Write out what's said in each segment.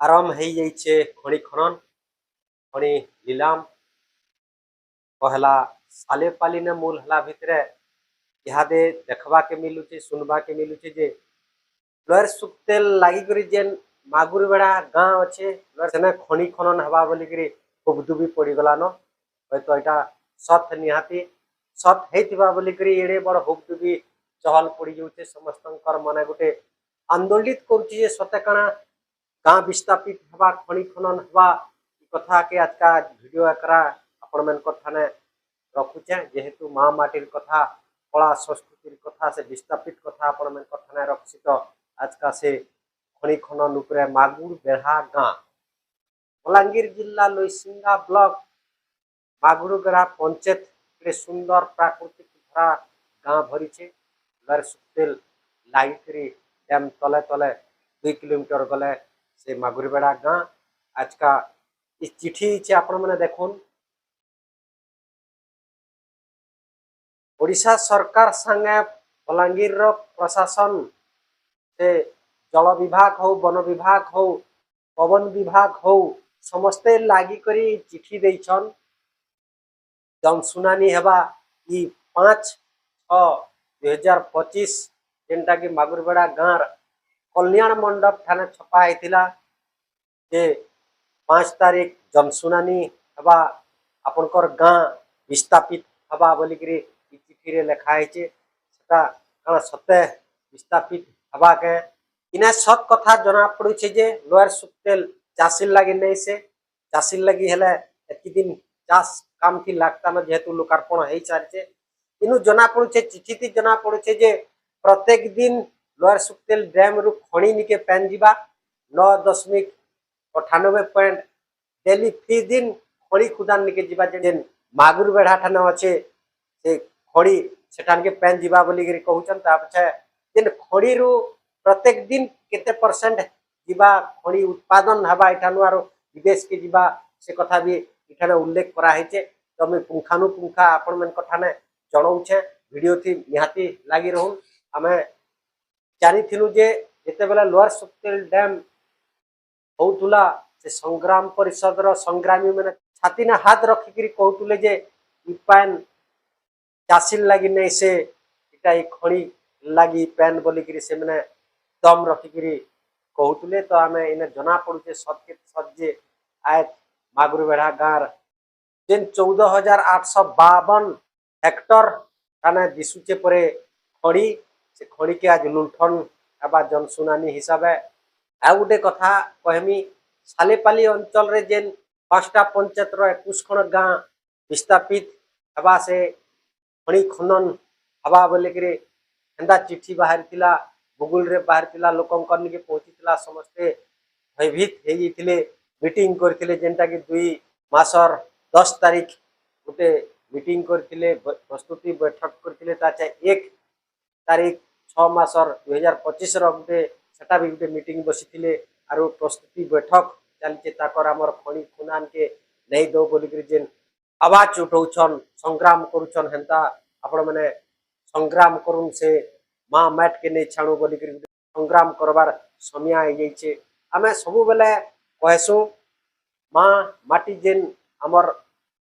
आरंभ हो जाइए खଣି खनन खଣି लीलाम पहला साले पाली ने मूल हला भितर इहादे देखबा के मिलुचे सुनबा के मिलुचे जे लोयर सुक्तेल लागिकरी जेन मागुर बेड़ा गाँ अच्छे सेने खଣି खनन हवा बोलिकी खूब दुबी पड़ी गलान हयतो यहाँ सत निहाती सत होता बोलिकी एड़े बड़ हुबदुबी चहल पड़ी जाऊे समस्त मन गोटे आंदोलित करुच्चे सते काଣା गाँ विस्थापित हवा खଣି खनन हवा कथा के आज का वीडियो एकरा आपण मन थाने रखुचे जेहेतु माँ माटिर कथा कला संस्कृतिर कथा से विस्थापित कथा आपण मन थाने रखुची तो आज का से खଣି खनन उपरे मागुर बेढ़ा गाँ बलांगीर जिला लईसिंगा ब्लॉक मागुरगढ़ा पंचायत सुंदर प्राकृतिक भरा गाँ भरी लर सुक्तेल लागिकरी डैम तले तले 2 किलोमीटर गले से मागुरबेड़ा गाँ आज का इस चिठी आपण मैंने देखुन ओडिशा सरकार संगे बलांगीर प्रशासन से जल विभाग हो वन विभाग हो पवन विभाग हो समस्ते लागी करी चिठी देछन जन सुनानी हेबा 5/6/2025 जेनटा कि मागुरबेड़ा गाँव कल्याण मंडप थाने छपा होता जे 5 तारीख जनसुनानी हवा आपनकर गाँ विस्थापित हवा बोलिकी चिठी लिखाई कण सत्य विस्थापित हवा के इना सत कथा जना पड़ुचे जे लोयर सुक्तेल चाषी लगी नहीं से चाषी लगी हेले एति दिन चाष काम की लागता न जेहेतु लोकार्पण हो सारी इनु जना पड़ुचे चिठी थी जना पड़ुचे जे प्रत्येक दिन लोयर सुक्तेल डैम रु खणी निके पैन जीवा 9.98 पॉइंट डेली फी दिन खड़ी खुदान निके जीवा जेन मागुर बेढ़ा ठाने अच्छे से खड़ी सेठान के पैन जीवा बोली कहउछन ता पछे जेन खड़ी रु प्रत्येक दिन केते परसेंट जीवा खड़ी उत्पादन हवा इठानु आरो विदेश के जीवा से कथा भी इठाने उल्लेख करा हेचे तो मैं पुंखानुपुंखा आपण मन कथाने जणाउछे वीडियो थी निहाती लागी रहून आमे जानिथिलु जे जेते बेला लोअर सुक्तेल डैम होउतुला से संग्राम परिषद रो संग्रामी मैंने छाती ने हाथ रखिकी कहतुले जे पैन चाषी लगी नहीं से इटा खड़ी लगी पैन बोलिकी से मैंने दम रखिकी कहतुले तो आम इन जना पड़ुचे सत्य सज्जे आय मागुरबेढ़ा गाँव जेन 14,852 हेक्टर थाने दिशुचे परे खड़ी से खड़ी के आज लुंठन एवं जनसुनानी हिसाब है आ गोटे कथा कहमी सालेपाली अंचल रे जेन 5टा पंचायत 21 खण गाँ विस्थापित हवा से खणी खनन हवा बोलिकी एंदा चिठी बाहरी गुगल रे बाहरी लोकंकर निके पहुँची समस्ते भयभीत हो मीटिंग करथिले जेनटा कि 2 मासर 10 तारीख गोटे मीटिंग करथिले प्रस्तुति बैठक करथिले ताचे 1 तारीख 6 मासर 2025 गोटे सेटा भी गोटे मीटिंग बसी आरो प्रस्तुति बैठक चलचे ताकर आमर खणी खुनान के नहीं दो बोलिकी जेन आवाज उठाउछन संग्राम करुछन हेंता आपण माने संग्राम करुन से माँ मैट के नहीं छाणु बोलिकी संग्राम करबार समय आ जाइए आमे सबु बेले कहसु माँ माटी जेन आमर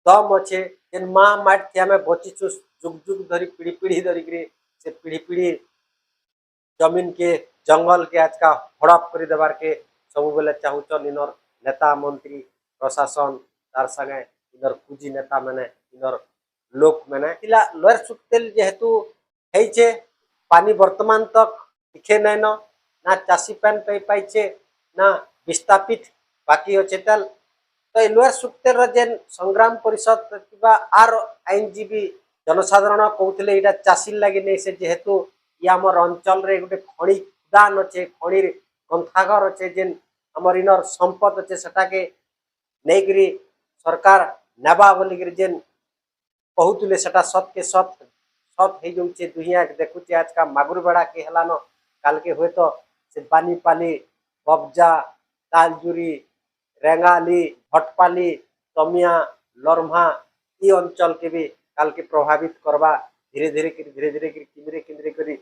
दम अच्छे जेन माँ माटी थी आमे बचीचु जुग जुग धरी पीढ़ी पीढ़ी धरिकी से पीढ़ी पीढ़ी जमीन के जंगल के आज का हड़प कर देवार के सब बेले चाहूचन इनर नेता मंत्री प्रशासन तार संगे इनर पूंजी नेता मैंने इनर लोक मैंने लोअर सुक्तेल जेहेतु है पानी वर्तमान तक दिखे नहीं ना चाषी पैन पे पाइचे ना विस्थापित बाकी अच्छे तेल तो लोअर सुक्तेल जेन संग्राम परिषद आर आईनजीवी जनसाधारण कहते यहाँ चाषी लगे नहीं से जेहेतु ये आमर अंचल रे गोटे खणी दान अच्छे खणी ग्रंथागार अच्छे जेन आमर इनर संपद अच्छे सेटा के नहीं सरकार नेबा बोलिकी जेन कहतुले सेटा सत के सत सत हो जाऊे दुनिया देखुचे आज का मागुरबेड़ा के हेलान काल के हुए तो से बानीपाली बब्जा तालजुरी रेंगाली भटपाली तमिया लरम्हा ये अंचल के भी काल के प्रभावित करवा धीरे धीरे किंद्रे किंद्रे करी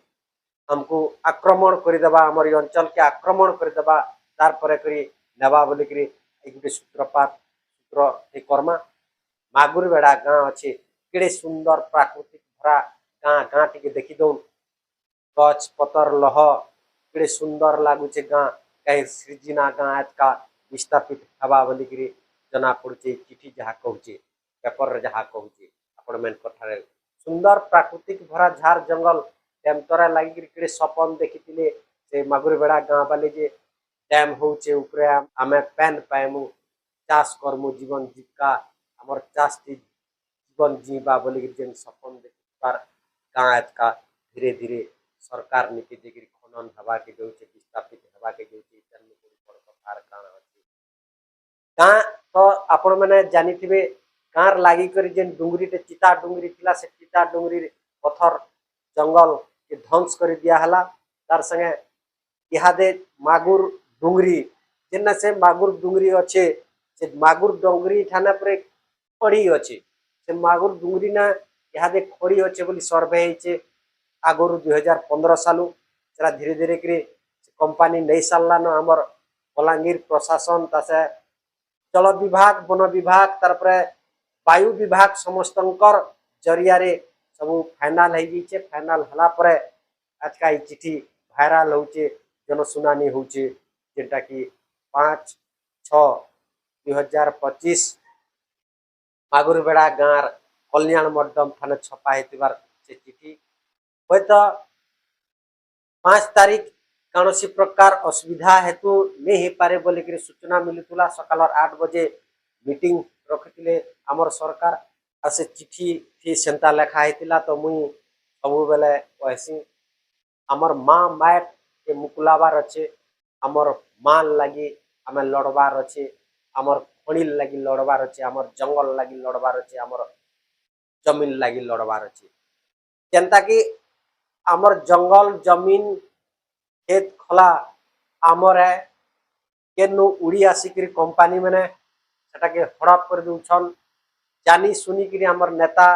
हमको आक्रमण करदेबा आमर अंचल के आक्रमण करदेबा तार परे करी नेबा बोलिकी गोटे सूत्रपात सूत्र ये कर्मा मागुरबेड़ा गाँ अच्छे केड़े सुंदर प्राकृतिक भरा गाँ गाँ टी देखी दौन गच पतर लह केड़े सुंदर लगुचे गाँ कहीं सृजिना गाँ आज का विस्थापित हवा बोलिकी जना पड़ुचे चिठी जहाँ कहूचे पेपर जहाँ कहूचे आपण मैन कथार सुंदर प्राकृतिक भरा झार जंगल डैम तरा लगी केड़े सपन देखी से मागुरबेड़ा गाँ वाले जे डैम होचे ऊपर आमे पैन पाएमु चाष करमु जीवन जीविका आमर चाष जीवन जीवा बोलिकी जेन सपन देखिबार गाँ का धीरे धीरे सरकार नीति देकर खनन हवा के जाऊे विस्थापित हवा के जाऊे कथार काण अच्छी गाँ तो आपण मैंने जानी थे गाँव लगी जेन डुंगरी चिता डुंगरी थिला से चिता डुंगरी पथर जंगल के ध्वंस कर दिया तार संगे इहादे मागुर डुंगरी जेना से मागुर डुंगरी अच्छे से मागुर डुंगरी ठाना पर खड़ी अच्छे से मागुर डुंगरी ना इहादे खड़ी अच्छे बोली सर्वे होइछे आगुर 2015 सालू जरा धीरे धीरे करी कंपनी नहीं सारलान आमर बलांगीर प्रशासन तासे जल विभाग वन विभाग तारपरे वायु विभाग समस्तंकर जरिया सब फाइनाल हो फाइनाल हला परे आज का चिठी भाइराल होचे जनशुनानी होचे जेनटा कि 5/6/2025 मागुरबेड़ा गाँव कल्याण मड्डम थाने छपा होतिबार से चिठी हयत तो 5 तारीख कौन प्रकार असुविधा हेतु नहीं हो पारे बोलिक सूचना मिलूला सकाल 8 बजे मीटिंग रखिले आमर सरकार आ से चिठी थी सेंता लेखा होता तो मुई सब बेले कहसी आमर माँ माट के मुकुलाबार अच्छे आमर माँ लगी आम लड़बार अच्छे आमर खड़ी लगी लड़बार अच्छे आमर जंगल लगी लड़बार अच्छे आमर जमीन लगी लड़बार अच्छे जेनता कि आमर जंगल जमीन खेत खला आमर है केनु उड़ी आसिक कंपानी मैंने सेटाके हड़प कर दूछन जानी सुनिक आमर नेता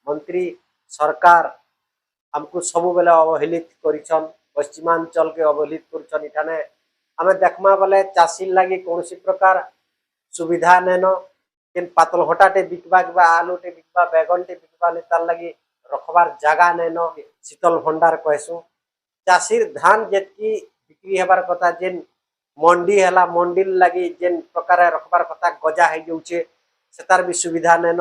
मंत्री सरकार आमको सब बेले अवहेलित करिछन पश्चिमांचल के अवहेलित करिछन इठाने आमे देखमा बेले चाषी लगी कौन प्रकार सुविधा नेन केन पातल हटाटे बिकबा के आलूटे बिकबा बैगनटे बिकबा तार लगी रखबार जगह नेन शीतल भंडार कहसु चाषीर धान जेतकी बिक्री हेबार कथा जेन मंडी है मंडी लगी जेन प्रकार रखबार कथा गजा हो जाऊे सेतार भी सुविधा नेन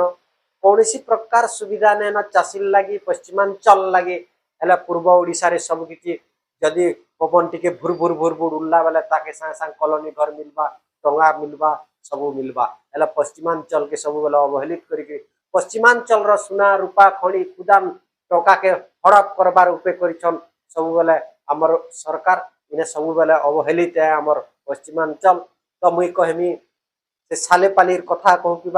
कौन प्रकार सुविधा नेन चाषी लगी पश्चिमांचल लगी हेल्ला पूर्व ओडिशा सब किसी जदि पवन टी भुर भुर भुर भुर उड़ला बेले ताके सांगे सांगे कॉलोनी घर मिलवा टंगा मिलवा सब मिलवा हेल्ला पश्चिमांचल के सब बेले अवहेलित करके पश्चिमांचल सुना रूपा खड़ी खुदान टका के हड़प करबार उपे करिछन सब बेले आमर सरकार इन्हें सब बेले अवहेलित है आमर पश्चिमांचल तो मुई कहमी से सालेपालीर कथा कहूँ कि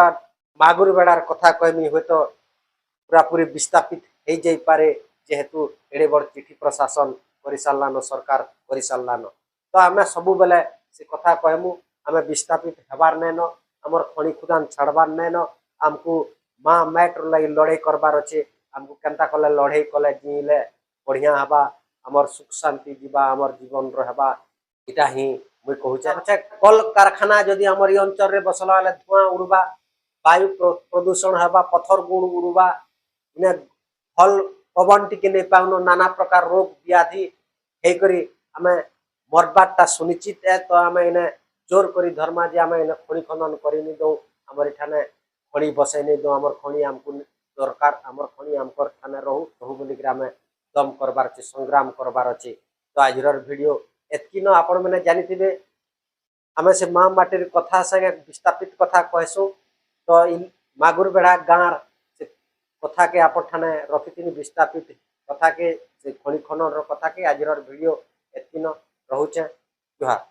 मागुरबेड़ार कथा कहमी हूँ तो पूरा पूरी विस्थापित हो जाई पारे जेहेतु एड़े बड़ चिठी प्रशासन कर सारान सरकार कर सारान तो आम सब बेले से कथा कहमु आम विस्थापित हबार नैन आमर खणी खुदान छाड़बार नैन आमको माँ मैटर लगी लड़ाई करबार अच्छे आमको केनता कले लड़ाई कले जीले बढ़िया हवा आमर सुख शांति जीवा आमर जीवन रहा इटा ही मुई कहूचे अच्छा कल कारखाना जदि आमर ये अंचल रे बसला बेले धुआं उड़वा वायु प्रदूषण हवा पथर गुण उड़वा इन्हें भल पवन टिके नहीं पाउन नाना प्रकार रोग व्याधि हेकरी आमे मरबारटा सुनिश्चित है तो आम इन्हें जोर करी धर्मा जे आम इन्हें खणी खनन कर नहीं दो आमर इठाने खणी बसाई नहीं दो आमर खणी आमको दरकार आमर खणी आमकर ठाने रहू रहू बोलिक आम दम करबार अच्छे संग्राम करबार अच्छे तो आजर वीडियो एतकी न आपण मैंने जानी थे आम से माँ माटिर कथा संगे विस्थापित कथा कहसु तो मागुरबेड़ा गाँव से कथा के आप ठाने रखी विस्थापित कथा के खणी खनन कथा के आजर वीडियो एतकी न रहुचे जुहार।